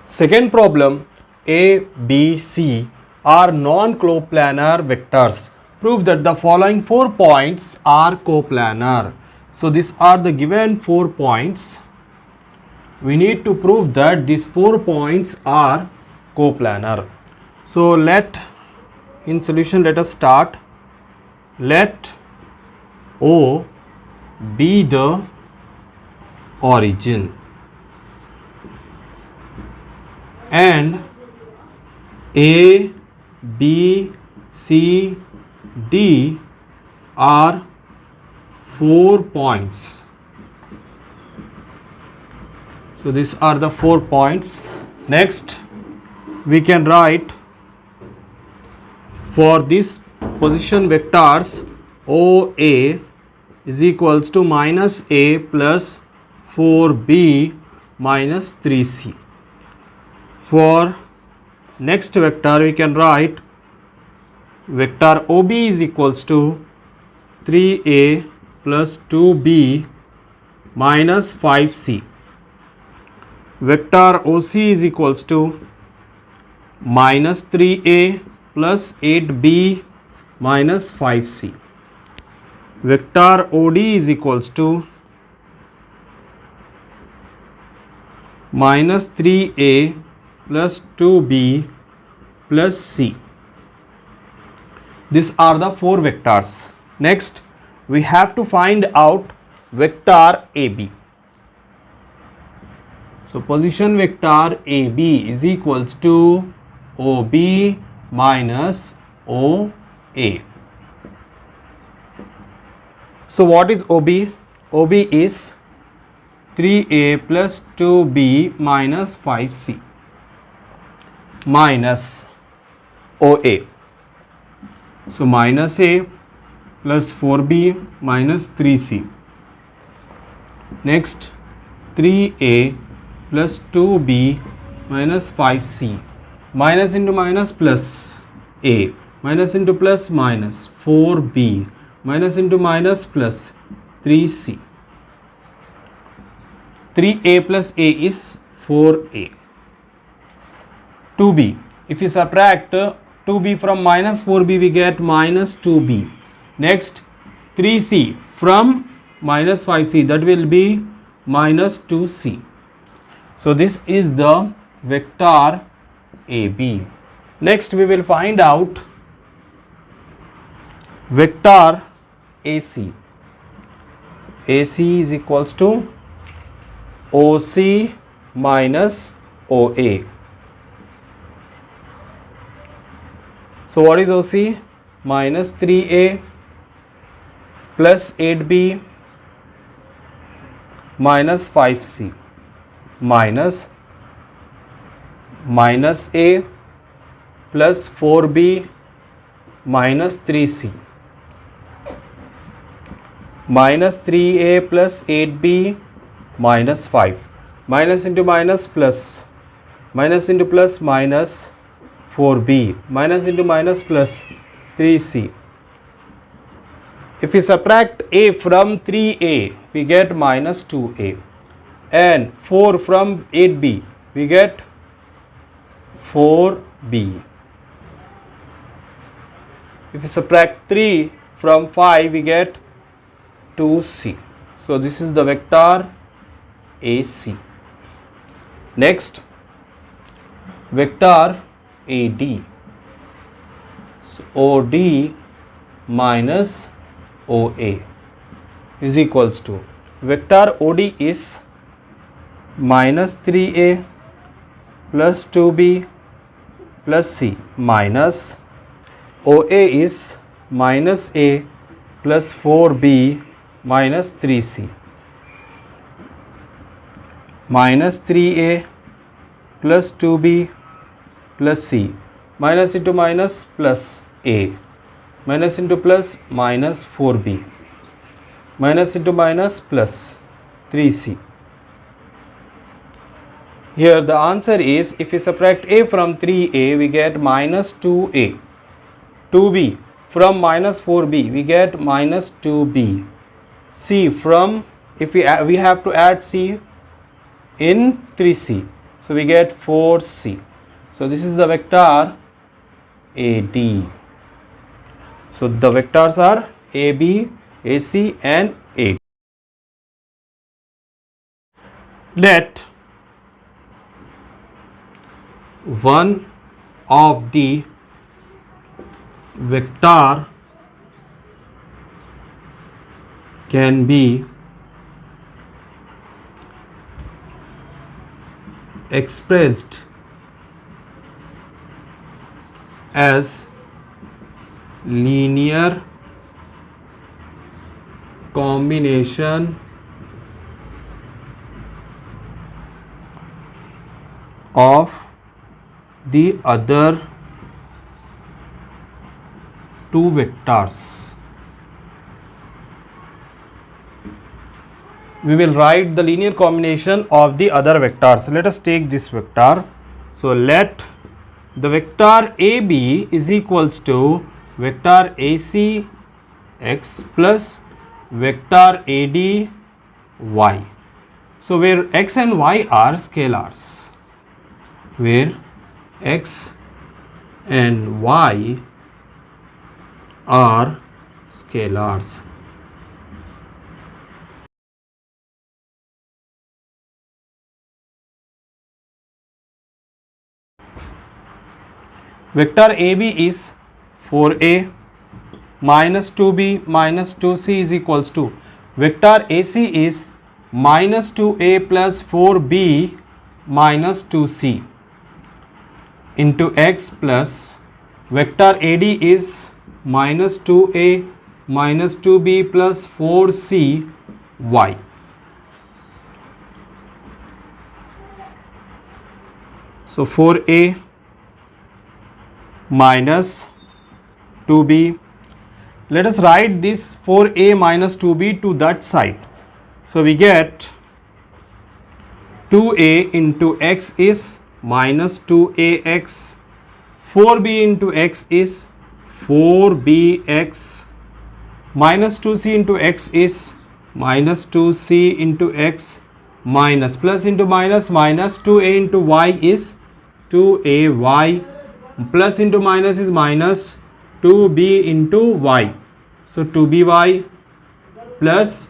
Second problem, A, B, C are non-coplanar vectors. Prove that the following 4 points are coplanar. So these are the given 4 points. We need to prove that these 4 points are coplanar. So in solution let us start. Let O be the origin and A, B, C, D are 4 points. So these are the 4 points. Next, we can write for this position vectors OA is equals to minus A plus 4B minus 3C. For next vector, we can write vector OB is equals to 3A plus 2B minus 5C. Vector OC is equals to minus 3A plus 8B minus 5C. Vector OD is equals to minus 3A plus 2B plus C. These are the 4 vectors. Next, we have to find out vector AB. So position vector AB is equals to OB minus OA. So what is OB? OB is 3A plus 2B minus 5C minus OA. So minus A plus 4B minus 3C. Next 3A plus 2B minus 5C. Minus into minus plus A. Minus into plus minus 4B. Minus into minus plus 3C. 3A plus A is 4A. 2B. If we subtract 2B from minus 4B, we get minus 2B. Next 3C from minus 5C, that will be minus 2C. So this is the vector AB. Next we will find out vector AC. AC is equals to OC minus OA. So what is OC? Minus 3A plus 8B minus 5C minus A plus 4B minus 3C minus 3A plus 8B minus 5. Minus into minus plus. Minus into plus minus 4B. Minus into minus plus 3C. If we subtract A from 3A, we get minus 2A. And 4 from 8B, we get 4B. If we subtract 3 from 5, we get 2C. So this is the vector AC. Next, vector AD. So OD minus OA is equals to vector OD is minus 3A plus 2B plus C minus OA is minus A plus 4B minus 3C minus 3A plus 2B plus C. Minus into minus plus A. Minus into plus minus 4B. Minus into minus plus 3C. Here the answer is, if we subtract A from 3A, we get minus 2A. 2B from minus 4B, we get minus 2B. C from, if we have to add C in 3C. So we get 4c. So this is the vector AD. So the vectors are AB, AC and AD. Let one of the vector can be expressed as linear combination of the other two vectors. We will write the linear combination of the other vectors. Let us take this vector. So let the vector AB is equals to vector AC x plus vector AD y. So where x and y are scalars, where x and y are scalars. Vector AB is 4a minus 2b minus 2c is equals to vector AC is minus 2a plus 4b minus 2c into x plus vector AD is minus 2a minus 2b plus 4c y. So 4a minus 2b. Let us write this 4a minus 2b to that side. So we get 2a into x is minus 2ax, 4b into x is 4bx, minus 2c into x is minus 2c into x, minus plus into minus, minus 2a into y is 2ay, plus into minus is minus 2b into y. So 2by plus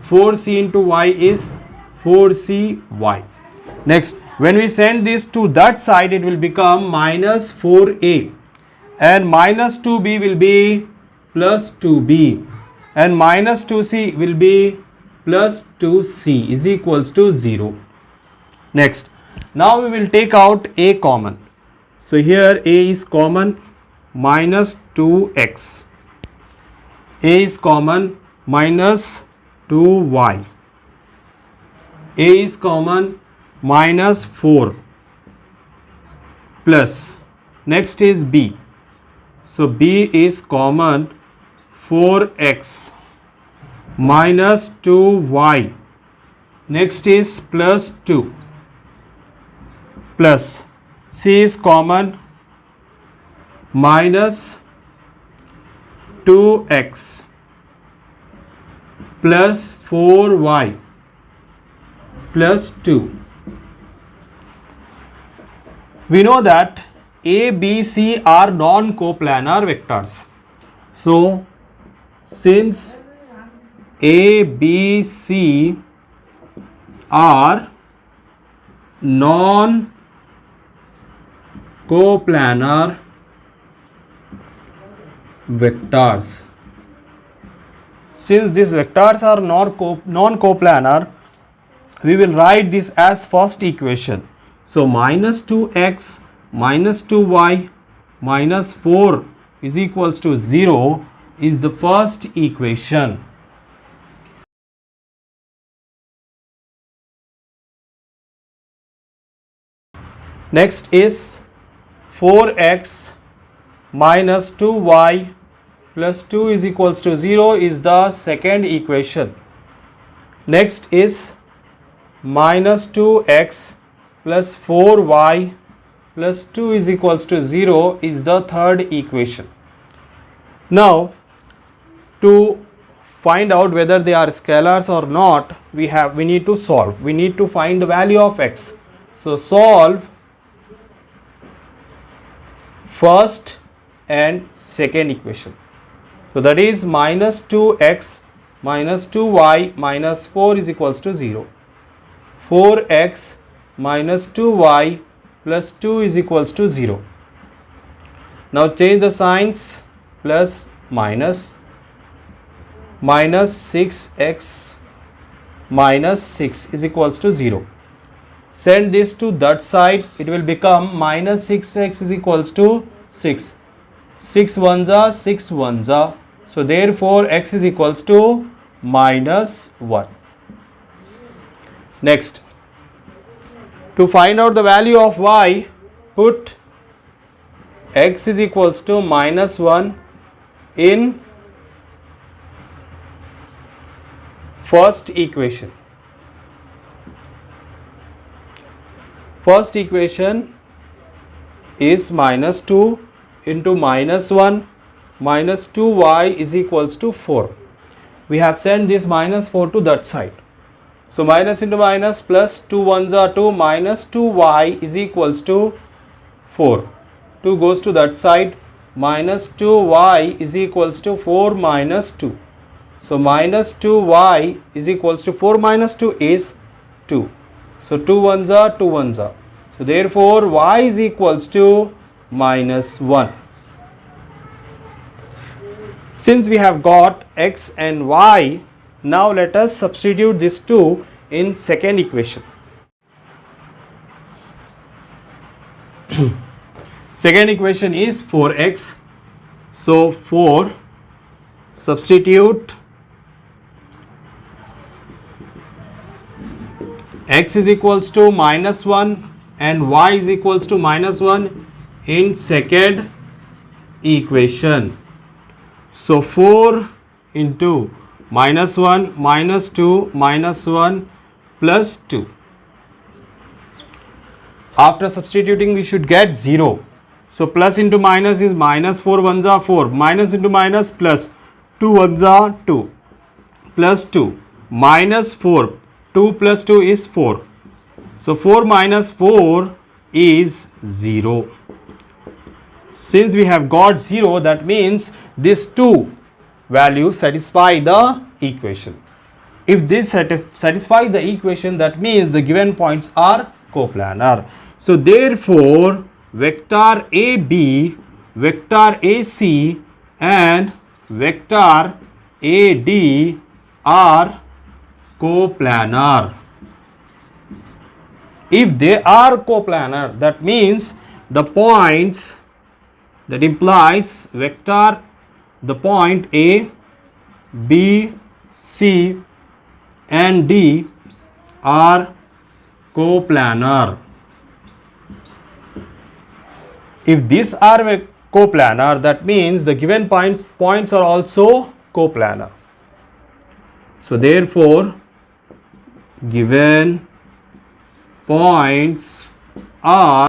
4c into y is 4cy. Next, when we send this to that side, it will become minus 4a and minus 2b will be plus 2b and minus 2c will be plus 2c is equals to 0. Next, now we will take out a common. So here a is common, minus 2x, a is common, minus 2y, a is common, minus 4 plus, next is b. So b is common, 4x minus 2y, next is plus 2 plus c is common, minus 2x plus 4y plus 2. We know that A, B, C are non-coplanar vectors. So since A, B, C are non-coplanar vectors, since these vectors are non-coplanar, we will write this as first equation. So minus 2x minus 2y minus 4 is equals to 0 is the first equation. Next is 4x minus 2y plus 2 is equals to 0 is the second equation. Next is minus 2x plus 4y plus 2 is equals to 0 is the third equation. Now to find out whether they are scalars or not, we need to solve. We need to find the value of x. So solve first and second equation. So that is minus 2x minus 2y minus 4 is equals to 0. 4x minus 2y plus 2 is equals to 0. Now change the signs, plus minus 6x minus 6 is equals to 0. Send this to that side, it will become minus 6x is equals to 6. 6 ones are 6 ones are. So therefore x is equals to minus 1. Next, to find out the value of y, put x is equals to minus 1 in first equation. First equation is minus 2 into minus 1 minus 2y is equals to 4. We have sent this minus 4 to that side. So minus into minus, plus 2 ones are 2, minus 2y is equals to 4. 2 goes to that side, minus 2y is equals to 4 minus 2. So minus 2y is equals to 4 minus 2 is 2. So 2 ones are 2 ones are. So therefore y is equals to minus 1. Since we have got x and y, now let us substitute these two in second equation. Second equation is 4x. So 4, substitute x is equals to minus 1 and y is equals to minus 1 in second equation. So 4 into minus 1 minus 2 minus 1 plus 2. After substituting we should get 0. So plus into minus is minus, 4 ones are 4, minus into minus, plus 2 ones are 2, plus 2 minus 4, 2 plus 2 is 4. So 4 minus 4 is 0. Since we have got 0, that means these two values satisfy the equation. If this satisfies the equation, that means the given points are coplanar. So therefore vector AB, vector AC and vector AD are coplanar. If they are coplanar, that means the points, that implies vector, the point A, B, C and D are coplanar. If these are coplanar, that means the given points are also coplanar. So therefore given points are